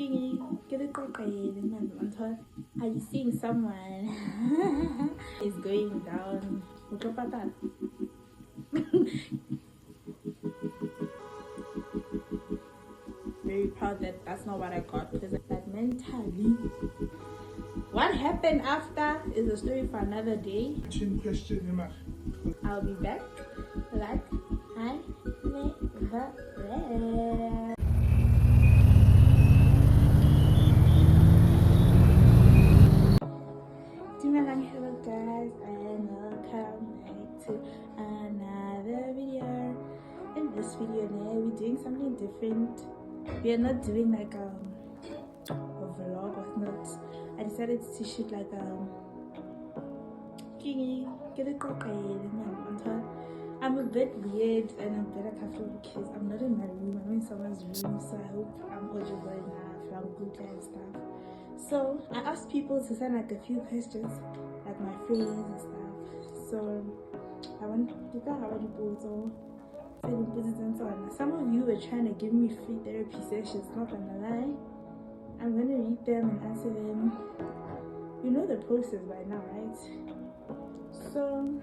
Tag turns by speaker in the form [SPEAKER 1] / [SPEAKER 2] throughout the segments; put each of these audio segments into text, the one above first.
[SPEAKER 1] Are you seeing someone is going down? Very proud that that's not what I got, because that mentally. What happened after is a story for another day. I'll be back like I never left. Dumelang, hello guys, and welcome back to another video. In this video now, we're doing something different. We are not doing like a vlog or not. I decided to shoot like I'm a bit weird and I'm better careful because I'm not in my room, I'm in someone's room, so I hope I'm audible enough, I'm good and stuff. So I asked people to send like a few questions, like my friends and stuff. So I want to some of you were trying to give me free therapy sessions, not gonna lie. I'm gonna read them and answer them. You know the process by now, right? So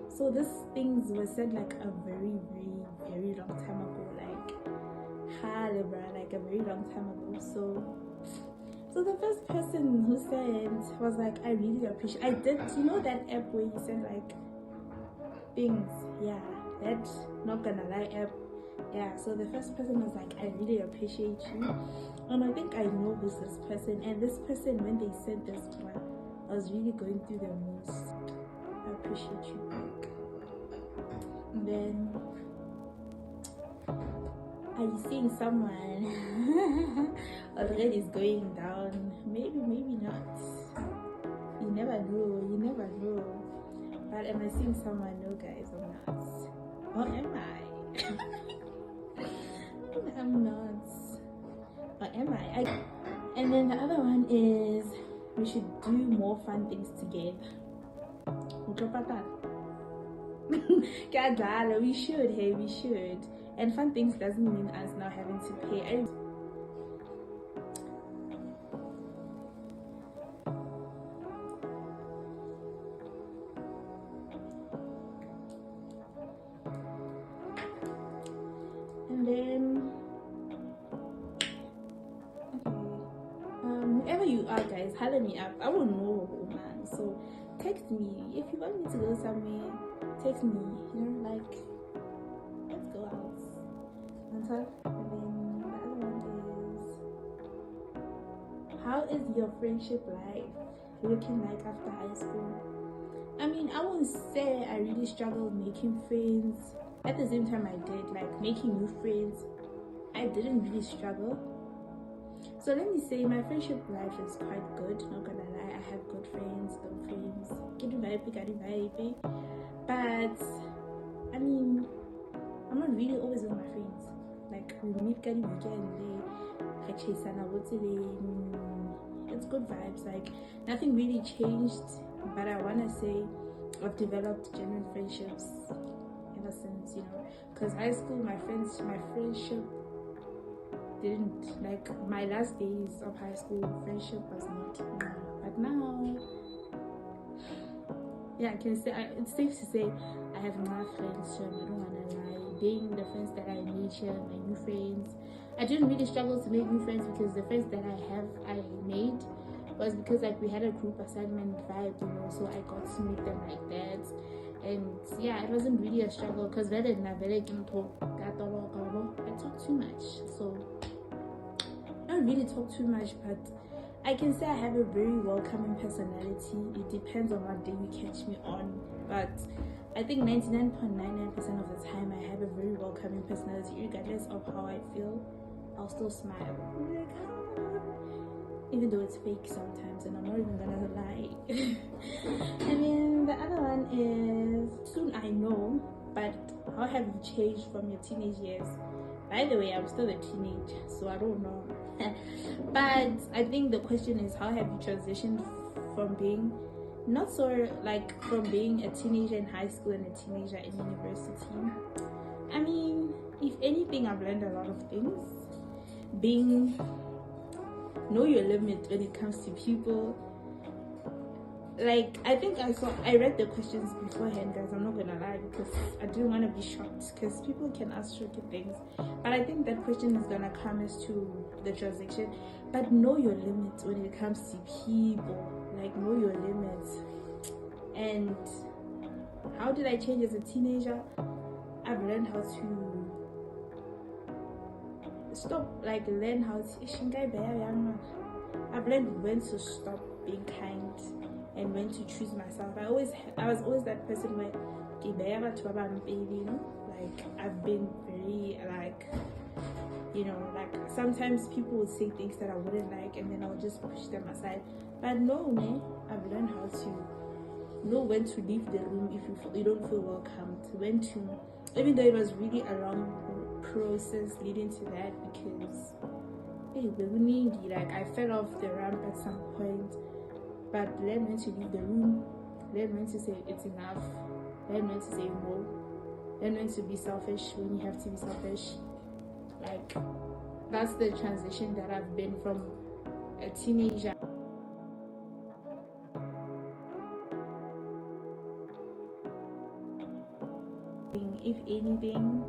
[SPEAKER 1] so these things were said like a very long time ago, like a very long time ago. So the first person who said was like, I really appreciate, I did, you know that app where you said like things, yeah, that not gonna lie app, yeah. So the first person was like, I really appreciate you, and I think I know who's this person. And this person, when they said this one, I was really going through the most. I appreciate you back. And then, are you seeing someone already is going down? Maybe not. You never know. But am I seeing someone? No guys, I'm not. Or am I? I'm not. Or am I? And then the other one is, we should do more fun things together. We should, hey, we should. And fun things doesn't mean us now having to pay. And then, okay, whoever you are guys, holler me up. I will know, man. So text me if you want me to go somewhere. Text me, you know, like, let's go out and talk. And then the other one is, how is your friendship life looking like after high school? I mean, I won't say I really struggled making friends. At the same time I did, like making new friends, I didn't really struggle. So let me say my friendship life is quite good, not gonna lie. I have good friends, dumb friends, but I mean, I'm not really always with my friends. Like we meet every weekend, it's good vibes, like nothing really changed. But I wanna say I've developed genuine friendships ever since, you know, because high school, my friendship didn't, like my last days of high school, friendship was not, but now, yeah, I can say, it's safe to say I have my friends, so I don't want to lie. Being the friends that I made here, my new friends, I didn't really struggle to make new friends because the friends that I made was because like we had a group assignment vibe, you know, so I got to meet them like that. And yeah, it wasn't really a struggle because I talk too much, so I don't really talk too much, but I can say I have a very welcoming personality. It depends on what day you catch me on, but I think 99.99% of the time I have a very welcoming personality. Regardless of how I feel, I'll still smile, even though it's fake sometimes, and I'm not even gonna lie. And then the other one is, soon I know, but how have you changed from your teenage years? By the way, I'm still a teenager, so I don't know. But I think the question is, how have you transitioned from being from being a teenager in high school and a teenager in university? I mean, if anything, I've learned a lot of things. Know your limit when it comes to people. Like, I think I read the questions beforehand, guys. I'm not gonna lie, because I didn't want to be shocked, because people can ask tricky things. But I think that question is gonna come as to the transaction. But know your limits when it comes to people. Like, know your limits. And how did I change as a teenager? I've learned how to stop, like, learn how to. I've learned when to stop being kind and when to choose myself. I was always that person where, you know, like, I've been very, like, you know, like, sometimes people would say things that I wouldn't like, and then I'll just push them aside. But no, man, I've learned how to know when to leave the room if you don't feel welcomed, when to, even though it was really a long process leading to that, because hey, like, I fell off the ramp at some point. But learn when to leave the room, learn when to say it's enough, learn when to say no, learn when to be selfish when you have to be selfish. Like, that's the transition that I've been from a teenager. If anything,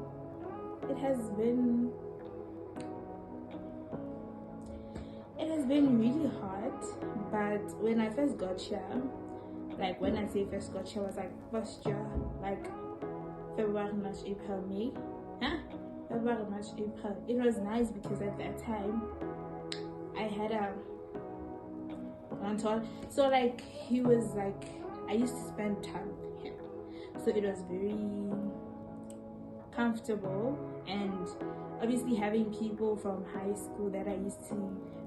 [SPEAKER 1] it has been really hard. But when I first got here, like, when I say first got here, was like first year, like February, March, April, May. February, March, April. It was nice because at that time I had a mentor. So, like, he was like, I used to spend time with him. So it was very comfortable, and obviously having people from high school that I used to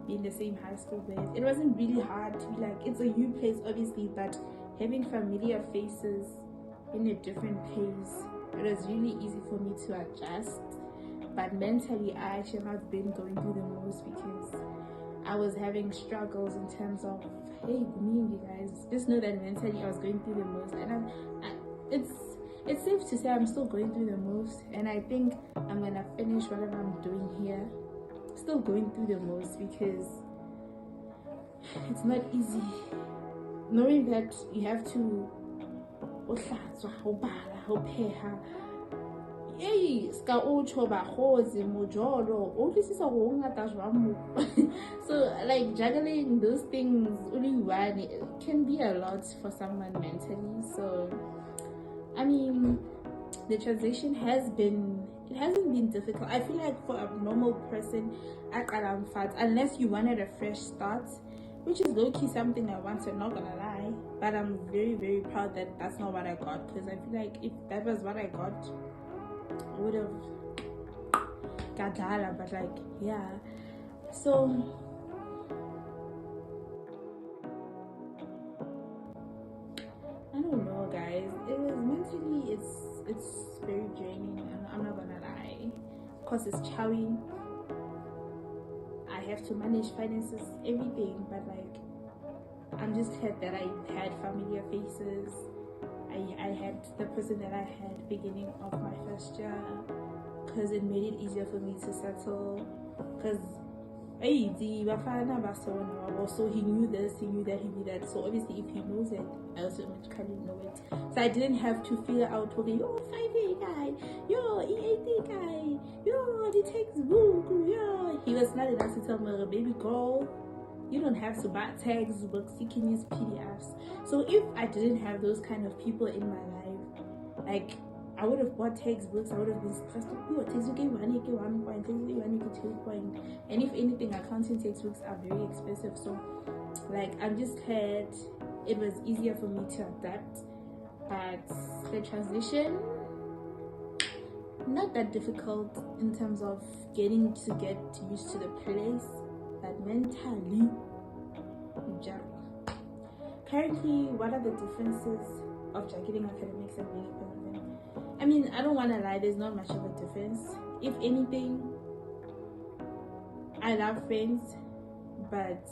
[SPEAKER 1] be in the same high school with, it wasn't really hard to be like, it's a new place obviously, but having familiar faces in a different place, it was really easy for me to adjust. But mentally, I actually have been going through the most, because I was having struggles in terms of, hey, me, you guys, just know that mentally I was going through the most, and it's safe to say I'm still going through the most, and I think I'm gonna finish whatever I'm doing here still going through the most, because it's not easy knowing that you have to so, like, juggling those things only one, it can be a lot for someone mentally. So I mean, the transition hasn't been difficult. I feel like for a normal person, unless you wanted a fresh start, which is low-key something I wanted, not gonna lie, but I'm very, very proud that that's not what I got, because I feel like if that was what I got, I would have got that. But, like, yeah, so I don't know, guys. It was mentally, it's very draining, and I'm not gonna lie. Of course, it's chowing. I have to manage finances, everything, but, like, I'm just glad that I had familiar faces. I had the person that I had beginning of my first year, because it made it easier for me to settle. Because so he knew this, he knew that, he knew that. So obviously, if he knows it, I also automatically know it. So I didn't have to figure out, okay, yo, 5A guy, yo, EAD guy, yo, the textbook, yo. He was not enough to tell me, baby girl, you don't have to buy textbooks, you can use PDFs. So if I didn't have those kind of people in my life, like, I would have bought textbooks, I would have been stressed. Textbook 1 point, textbook 2 point. And if anything, accounting textbooks are very expensive. So, like, I'm just glad it was easier for me to adapt. But the transition, not that difficult in terms of getting to get used to the place, but mentally, currently, what are the differences of juggling academics and being independent? I mean, I don't want to lie, there's not much of a difference. If anything, I love friends, but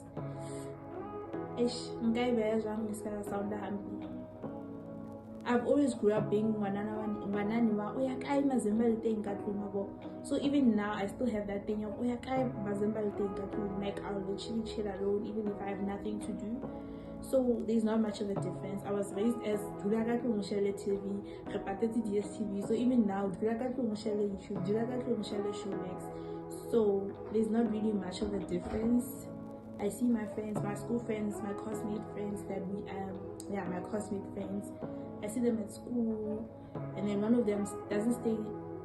[SPEAKER 1] I've always grew up being 101 banani wa oya kae mazemba le teng ka tlung abo. So even now I still have that thing of oya kae mazemba le teng ka tlung. Like I'll literally chill alone even if I have nothing to do. So there's not much of a difference. I was raised as dula ka tlung shele TV, re patetse DSTV. So even now dula ka tlung shele YouTube, dula ka tlung shele Showmax. So there's not really much of a difference. I see my friends, my school friends, my classmate friends that my classmate friends. I see them at school, and then one of them doesn't stay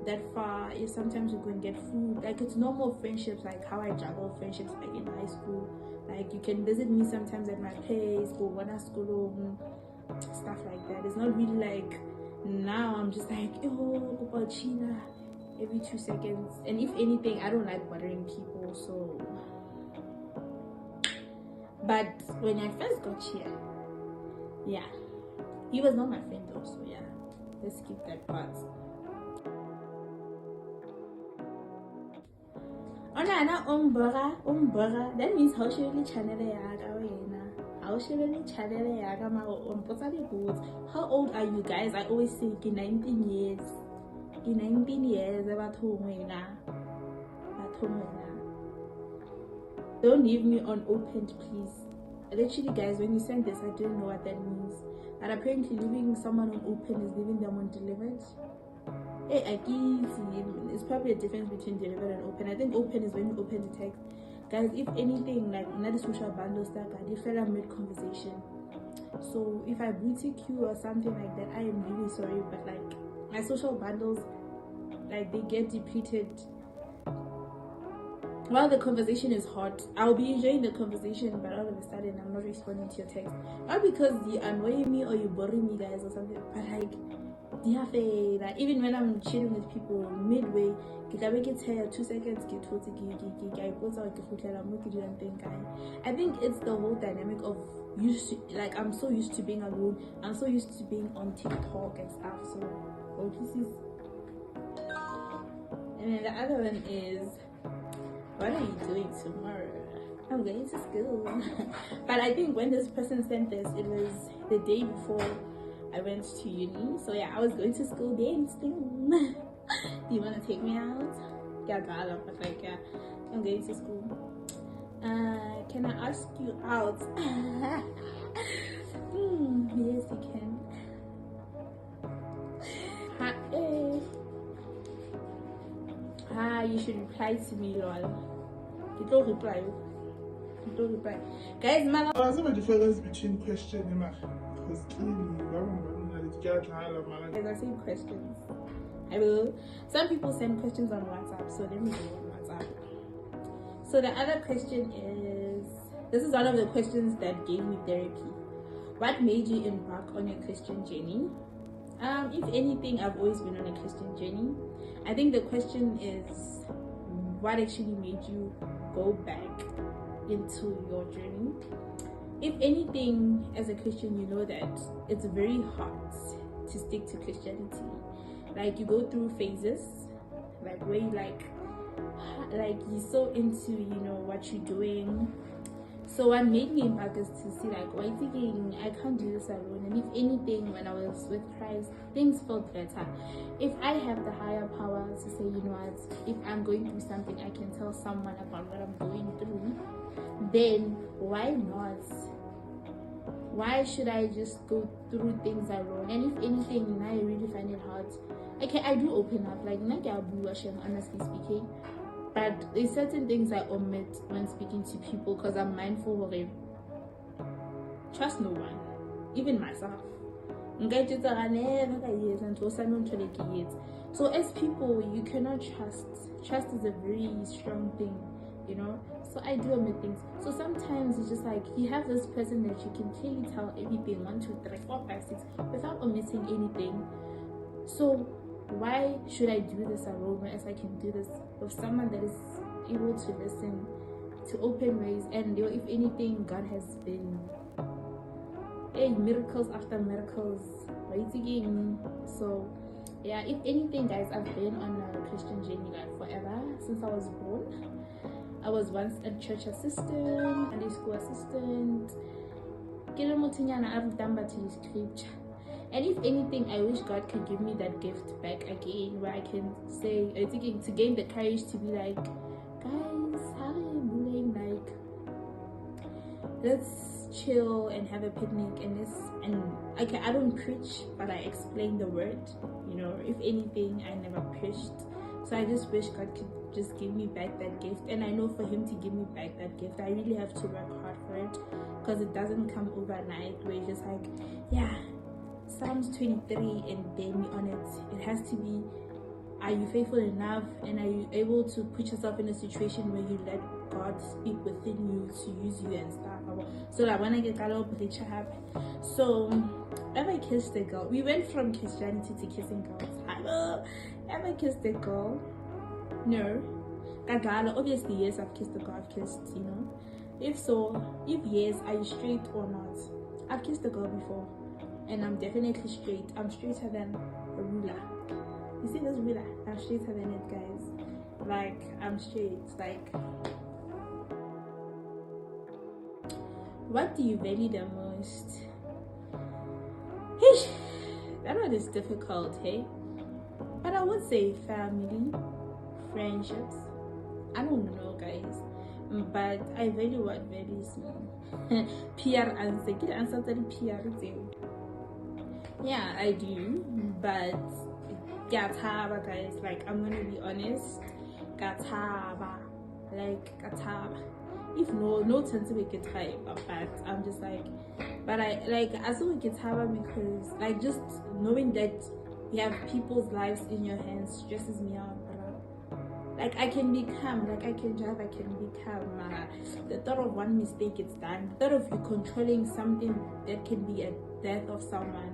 [SPEAKER 1] that far. Sometimes we go and get food. Like it's normal friendships, like how I juggle friendships like in high school. Like you can visit me sometimes at my place, go wanna school, stuff like that. It's not really like now I'm just like oh China every 2 seconds. And if anything, I don't like bothering people, so. But when I first got here, yeah, he was not my friend though, so yeah, let's skip that part. Onana umbora, that means how she really channel how she really channel yaga ma good. How old are you guys? I always say 19 years. 19 years Don't leave me unopened, please. Literally, guys, when you send this, I didn't know what that means. But apparently, leaving someone unopened is leaving them undelivered. Hey, I guess it's probably a difference between delivered and open. I think open is when you open the text. Guys, if anything, like another social bundle stuff, I did fell out mid-conversation. So if I boutique you or something like that, I am really sorry. But like my social bundles, like they get depleted while the conversation is hot. I'll be enjoying the conversation, but all of a sudden I'm not responding to your text. Not because you annoy me or you bore me, guys, or something, but like like even when I'm chilling with people midway, get 2 seconds, I think it's the whole dynamic of like I'm so used to being alone, I'm so used to being on TikTok and stuff. So this is. And then the other one is, what are you doing tomorrow? I'm going to school. But I think when this person sent this, it was the day before I went to uni. So yeah, I was going to school then still. Do you want to take me out? Yeah, but like yeah, I'm going to school. Can I ask you out? Yes, you can. You should reply to me, lol. You don't reply. Guys,
[SPEAKER 2] what's the difference between question and because
[SPEAKER 1] guys are saying questions. I will. Some people send questions on WhatsApp, so let me go on WhatsApp. So the other question is, this is one of the questions that gave me therapy. What made you embark on your Christian journey? If anything, I've always been on a Christian journey. I think the question is, what actually made you go back into your journey? If anything, as a Christian, you know that it's very hard to stick to Christianity. Like you go through phases, like where you like you're so into what you're doing. So what made me embark is to see like, why thinking I can't do this alone. And if anything, when I was with Christ, things felt better. If I have the higher power to say, you know what, if I'm going through something, I can tell someone about what I'm going through, then why not? Why should I just go through things alone? And if anything, I really find it hard. Okay, I do open up, like honestly speaking. But there's certain things I omit when speaking to people because I'm mindful of it. Trust no one, even myself. So as people, you cannot trust. Trust is a very strong thing, So I do omit things. So sometimes it's just like you have this person that you can clearly tell everything 1, 2, 3, 4, 5, 6 without omitting anything. So why should I do this alone whereas I can do this with someone that is able to listen, to open ways? And if anything, God has been miracles after miracles waiting. So yeah, if anything, guys, I've been on a Christian journey like forever, since I was born. I was once a church assistant, Sunday school assistant, scripture. And if anything, I wish God could give me that gift back again, where I can say, I think, to gain the courage to be like, guys, how are you doing? Like, let's chill and have a picnic, and okay, I don't preach, but I explain the word. You know, if anything, I never preached. So I just wish God could just give me back that gift. And I know for him to give me back that gift, I really have to work hard for it, because it doesn't come overnight where it's just like, yeah, Psalms 23 and then me on it. It has to be, are you faithful enough, and are you able to put yourself in a situation where you let God speak within you to use you and stuff. So that when I get a little picture happen. So ever kissed a girl? We went from Christianity to kissing girls. Ever kissed a girl? No. Kagala, obviously yes, I've kissed a girl, I've kissed, you know. If so, if yes, are you straight or not? I've kissed a girl before, and I'm definitely straight. I'm straighter than a ruler. You see this ruler? I'm straighter than it, guys. Like, I'm straight. Like, what do you value the most? That one is difficult, hey? But I would say family, friendships. I don't know, guys, but I value what values me. PR answer. Get answer to the PR thing. Yeah, I do, but Gataba, guys. Like, I'm gonna be honest. Gataba, like Gataba. If no chance to make it high, but I'm just like, but I like as well Gataba, because like just knowing that you have people's lives in your hands stresses me out. Like, I can be calm, like I can drive, I can be calm. The thought of one mistake, it's done. The thought of you controlling something that can be a death of someone.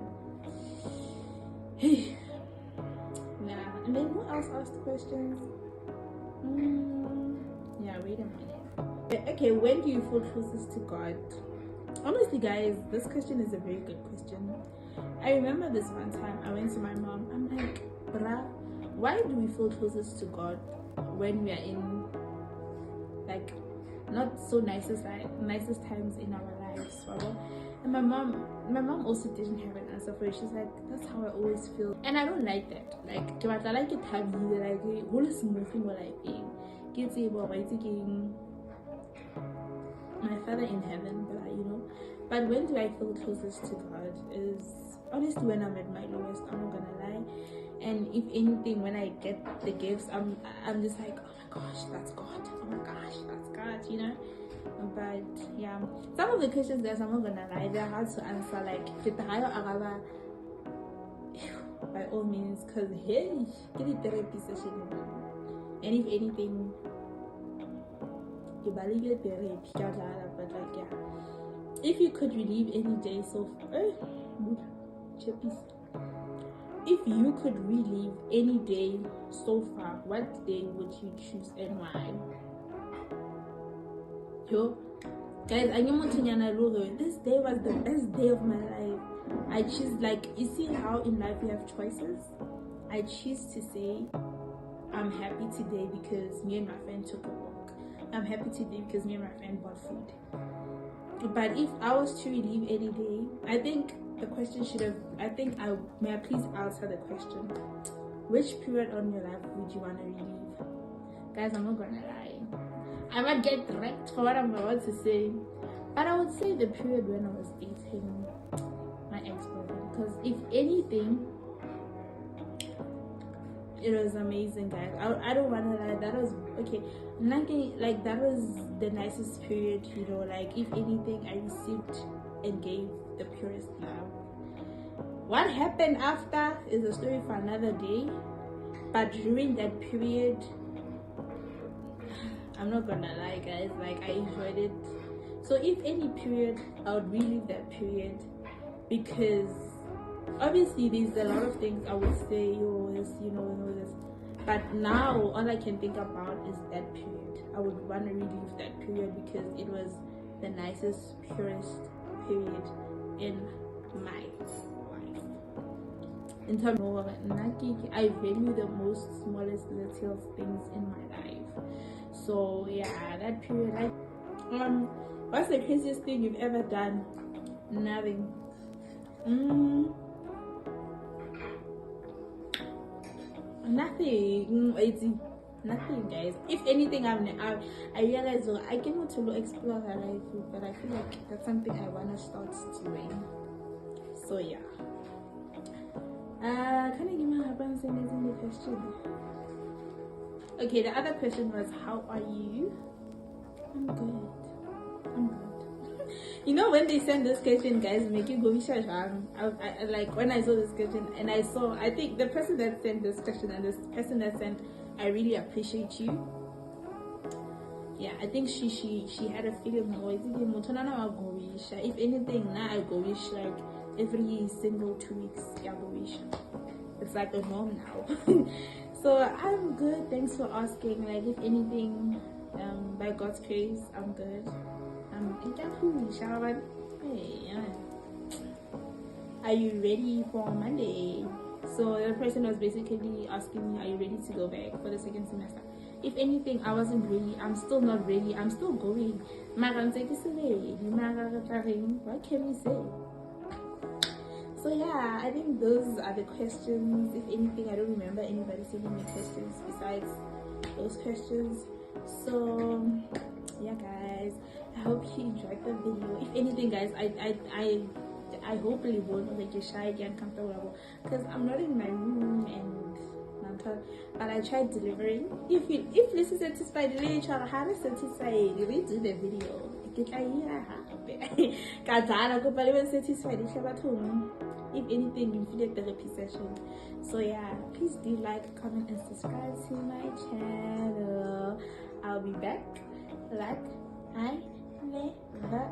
[SPEAKER 1] Nah. And then who else asked questions? Yeah, wait a minute. Okay, when do you feel closest to God? Honestly, guys, this question is a very good question. I remember this one time I went to my mom. I'm like, bruh, why do we feel closest to God when we are in like not so nicest times in our lives? And my mom also didn't have an answer for it. She's like, that's how I always feel, and I don't like that. Like, I like it heavy, like whole smooth thing what I think. Get able by taking my Father in heaven, but you know. But when do I feel closest to God is honestly when I'm at my lowest. I'm not gonna lie. And if anything, when I get the gifts, I'm just like, oh my gosh, that's God. Oh my gosh, that's God, you know. But yeah, some of the questions there, I'm not gonna lie, they're hard to answer. Like, by all means, because hey, get a therapy session. And if anything, you value therapy, but like, yeah, if you could relive any day if you could relive any day so far, what day would you choose and why? Yo, guys, this day was the best day of my life. I choose, like, you see how in life you have choices. I choose to say I'm happy today because me and my friend took a walk. I'm happy today because me and my friend bought food. But if I was to relive any day, I think the question should have, may I please answer the question, which period on your life would you want to relive? Guys, I'm not gonna lie, I might get wrecked for what I'm about to say, but I would say the period when I was dating my ex-boyfriend, because if anything, it was amazing, guys. I don't want to lie, that was okay. Nothing like that was the nicest period, you know. Like, if anything, I received and gave the purest love. What happened after is a story for another day, but during that period, I'm not gonna lie, guys, like, I enjoyed it. So if any period, I would relive that period, because obviously there's a lot of things I would say, you know this, but now all I can think about is that period. I would want to relive that period because it was the nicest, purest period in my life. In terms of I value the most smallest little things in my life. So yeah, that period. What's the craziest thing you've ever done? Nothing. Nothing. Nothing, guys. If anything, I realize I cannot to explore her life, but I feel like that's something I wanna start doing. So yeah. Can I give my husband the question? Okay, the other question was, how are you? I'm good. I'm good. You know, when they send this question, guys, make you go I like when I saw this question and I think the person that sent this question and this person that sent, I really appreciate you. Yeah, I think she had a feeling if anything now I go wish like every single 2 weeks. I go wish. It's like a norm now. So I'm good, thanks for asking. Like if anything, by God's grace, I'm good. Hey, are you ready for Monday? So the person was basically asking me, are you ready to go back for the second semester? If anything, I wasn't ready. I'm still not ready. I'm still going. What can we say? So yeah, I think those are the questions. If anything, I don't remember anybody sending me questions besides those questions. So yeah, guys, I hope you enjoyed the video. If anything, guys, I hope you won't make you shy and comfortable because I'm not in my room and but I tried delivering. If this is satisfied, how is satisfied? Redo the video. If anything, you feel a therapy session. So yeah, please do like, comment, and subscribe to my channel. I'll be back like I never